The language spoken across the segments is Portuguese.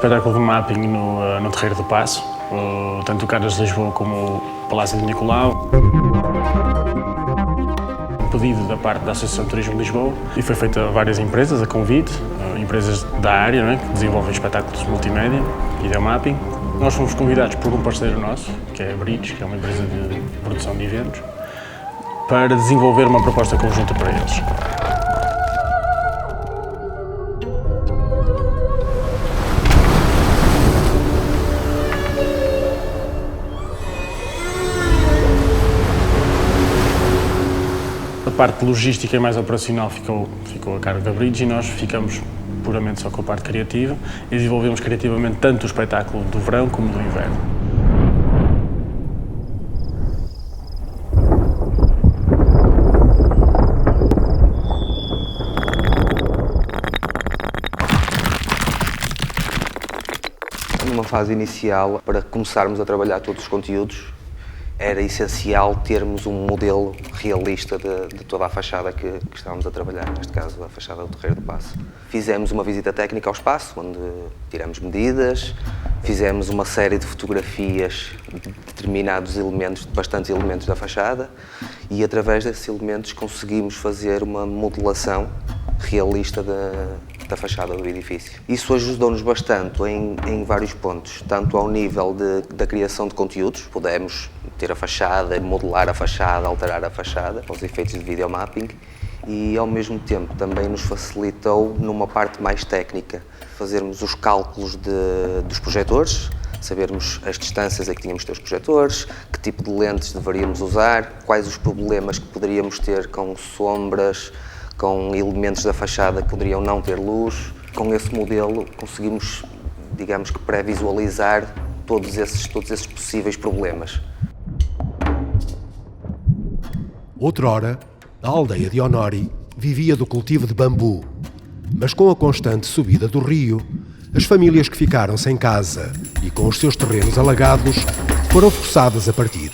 espetáculo de mapping no Terreiro do Paço, tanto o Caras de Lisboa como o Palácio de Nicolau. Um pedido da parte da Associação de Turismo de Lisboa e foi feito a várias empresas, a convite, empresas da área, não é, que desenvolvem espetáculos multimédia, videomapping. Nós fomos convidados por um parceiro nosso, que é a Bridge, que é uma empresa de produção de eventos, para desenvolver uma proposta conjunta para eles. A parte logística e mais operacional ficou a cargo da Bridge e nós ficamos puramente só com a parte criativa e desenvolvemos criativamente tanto o espetáculo do verão como do inverno. Numa fase inicial, para começarmos a trabalhar todos os conteúdos, era essencial termos um modelo realista de toda a fachada que estávamos a trabalhar, neste caso a fachada do Terreiro do Paço. Fizemos uma visita técnica ao espaço, onde tiramos medidas, fizemos uma série de fotografias de determinados elementos, de bastantes elementos da fachada, e através desses elementos conseguimos fazer uma modelação realista da fachada do edifício. Isso ajudou-nos bastante em vários pontos, tanto ao nível da criação de conteúdos, pudemos ter a fachada, modelar a fachada, alterar a fachada, com os efeitos de videomapping, e ao mesmo tempo também nos facilitou numa parte mais técnica, fazermos os cálculos dos projetores, sabermos as distâncias a que tínhamos de ter os projetores, que tipo de lentes deveríamos usar, quais os problemas que poderíamos ter com sombras, com elementos da fachada que poderiam não ter luz. Com esse modelo conseguimos, digamos que, pré-visualizar todos esses possíveis problemas. Outrora, a aldeia de Honori vivia do cultivo de bambu, mas com a constante subida do rio, as famílias que ficaram sem casa e com os seus terrenos alagados foram forçadas a partir.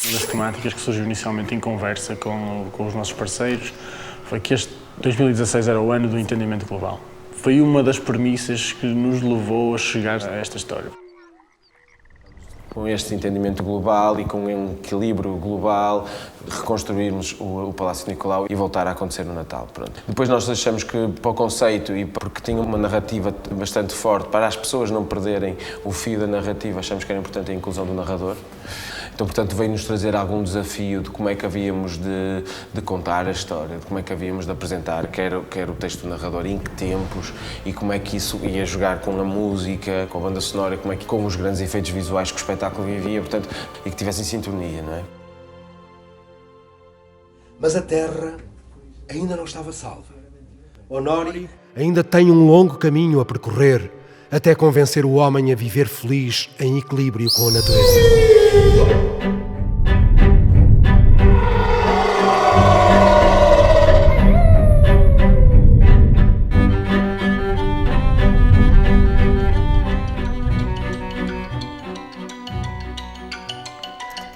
Uma das temáticas que surgiu inicialmente em conversa com os nossos parceiros foi que este 2016 era o ano do entendimento global. Foi uma das premissas que nos levou a chegar a esta história. Com este entendimento global e com um equilíbrio global, reconstruirmos o Palácio de Nicolau e voltar a acontecer no Natal. Pronto. Depois nós achamos que, para o conceito e porque tinha uma narrativa bastante forte, para as pessoas não perderem o fio da narrativa, achamos que era importante a inclusão do narrador. Então, portanto, veio-nos trazer algum desafio de como é que havíamos de contar a história, de como é que havíamos de apresentar, quer o texto do narrador, em que tempos, e como é que isso ia jogar com a música, com a banda sonora, como é que com os grandes efeitos visuais que o espetáculo vivia, portanto, e que tivessem sintonia, não é? Mas a terra ainda não estava salva. Honori ainda tem um longo caminho a percorrer até convencer o homem a viver feliz em equilíbrio com a natureza.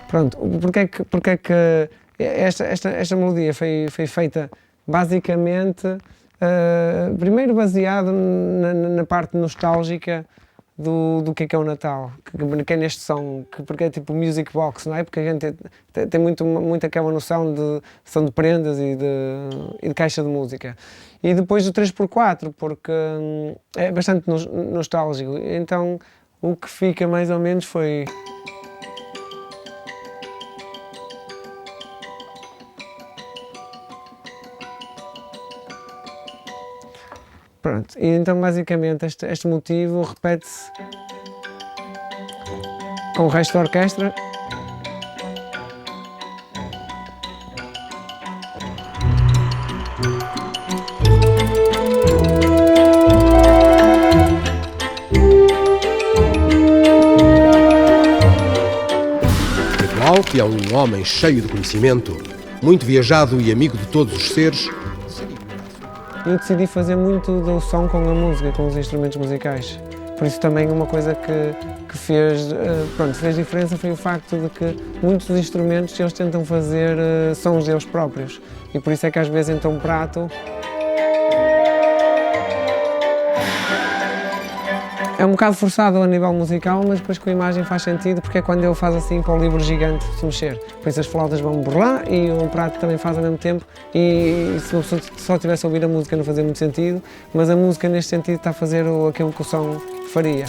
Pronto, porque é que esta melodia foi feita basicamente, primeiro baseado na parte nostálgica do que é o Natal, que é neste som, porque é tipo music box, não é? Porque a gente tem muito aquela noção de som de prendas e de caixa de música. E depois o 3x4, porque é bastante nostálgico, então o que fica mais ou menos foi... Pronto, e então basicamente este motivo repete-se com o resto da orquestra. Nicolau, que é um homem cheio de conhecimento, muito viajado e amigo de todos os seres, eu decidi fazer muito do som com a música, com os instrumentos musicais. Por isso também uma coisa que fez diferença foi o facto de que muitos dos instrumentos eles tentam fazer sons deles próprios. E por isso é que às vezes então um prato É um bocado forçado a nível musical, mas depois com a imagem faz sentido, porque é quando ele faz assim para o livro gigante se mexer. Depois as flautas vão burlar e o prato também faz ao mesmo tempo, e se uma pessoa só tivesse a ouvir a música não fazia muito sentido, mas a música neste sentido está a fazer aquilo que o som faria.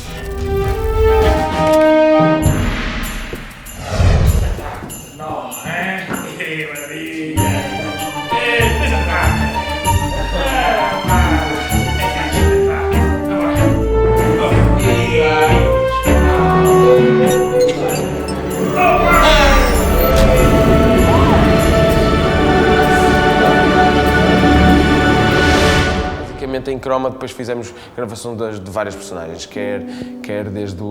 Em croma depois fizemos gravação de várias personagens, quer desde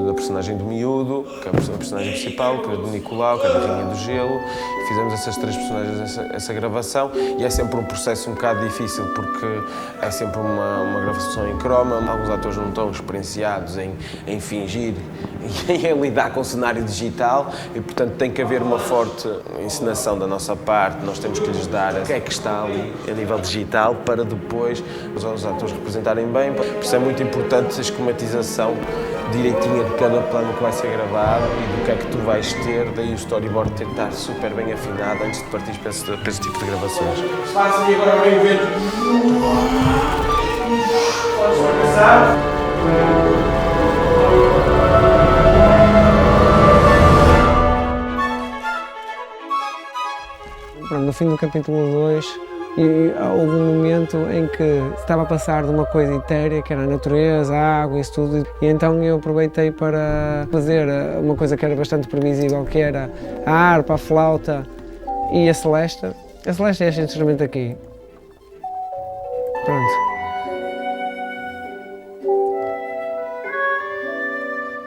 a personagem do Miúdo, que é a personagem principal, quer do Nicolau, que é da Rainha do Gelo. Fizemos essas 3 personagens essa gravação, e é sempre um processo um bocado difícil porque é sempre uma gravação em croma. Alguns atores não estão experienciados em fingir e em lidar com o cenário digital, e portanto tem que haver uma forte encenação da nossa parte. Nós temos que lhes dar o que é que está ali a nível digital para depois os atores representarem bem. Por isso é muito importante a esquematização direitinha de cada plano que vai ser gravado e do que é que tu vais ter, daí o storyboard ter que estar super bem afinado antes de partir para esse tipo de gravações. Passa aí agora bem o vento. Podes começar. No fim do capítulo 2, houve um momento em que estava a passar de uma coisa etérea, que era a natureza, a água, isso tudo, e então eu aproveitei para fazer uma coisa que era bastante previsível, que era a harpa, a flauta e a celeste. A celeste é este instrumento aqui. Pronto.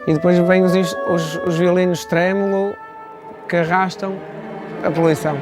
E depois vêm os violinos trêmulo que arrastam a poluição.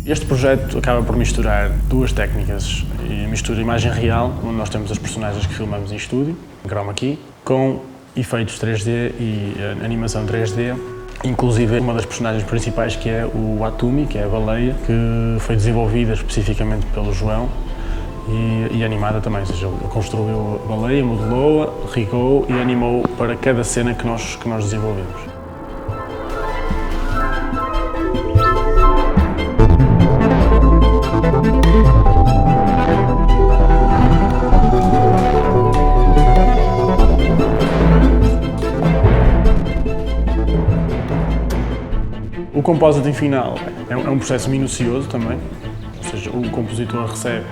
Este projeto acaba por misturar 2 técnicas, e mistura imagem real, onde nós temos as personagens que filmamos em estúdio, em chroma key, com efeitos 3D e animação 3D, inclusive uma das personagens principais, que é o Atumi, que é a baleia, que foi desenvolvida especificamente pelo João e animada também, ou seja, ele construiu a baleia, modelou-a, rigou e animou para cada cena que nós desenvolvemos. O compositing final é um processo minucioso também, ou seja, o compositor recebe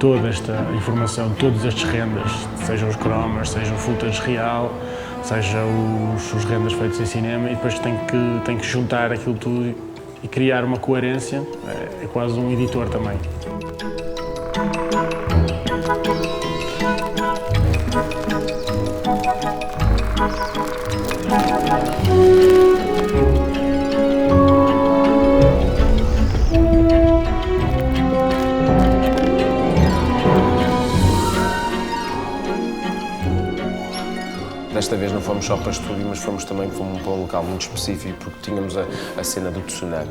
toda esta informação, todos estes renders, sejam os cromas, seja o footage real, seja os renders feitos em cinema, e depois tem que juntar aquilo tudo e criar uma coerência. É quase um editor também. Desta vez não fomos só para estúdio, mas fomos também para um local muito específico, porque tínhamos a cena do tsunami.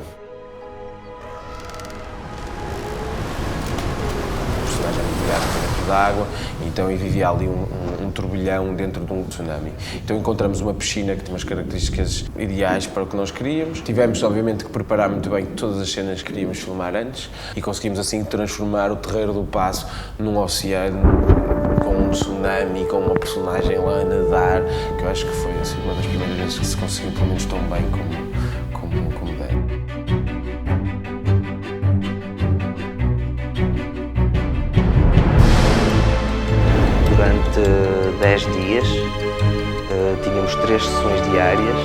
O personagem era mergulhado dentro da água, então vivia ali um turbilhão dentro de um tsunami. Então encontramos uma piscina que tem umas características ideais para o que nós queríamos. Tivemos, obviamente, que preparar muito bem todas as cenas que queríamos filmar antes, e conseguimos assim transformar o Terreiro do Paço num oceano, com um tsunami, com uma personagem lá a nadar, que eu acho que foi assim, uma das primeiras vezes que se conseguiu pelo menos tão bem como deve. Durante 10 dias tínhamos 3 sessões diárias,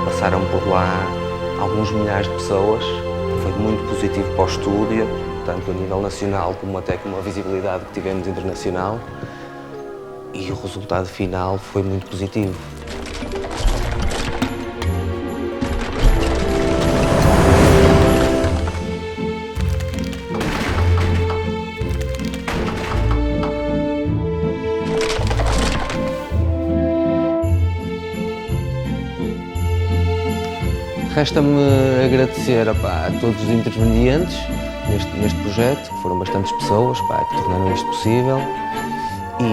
passaram por lá alguns milhares de pessoas, foi muito positivo para o estúdio, tanto a nível nacional como até com uma visibilidade que tivemos internacional, e o resultado final foi muito positivo. Resta-me agradecer a todos os intervenientes neste projeto, que foram bastantes pessoas que tornaram isto possível. E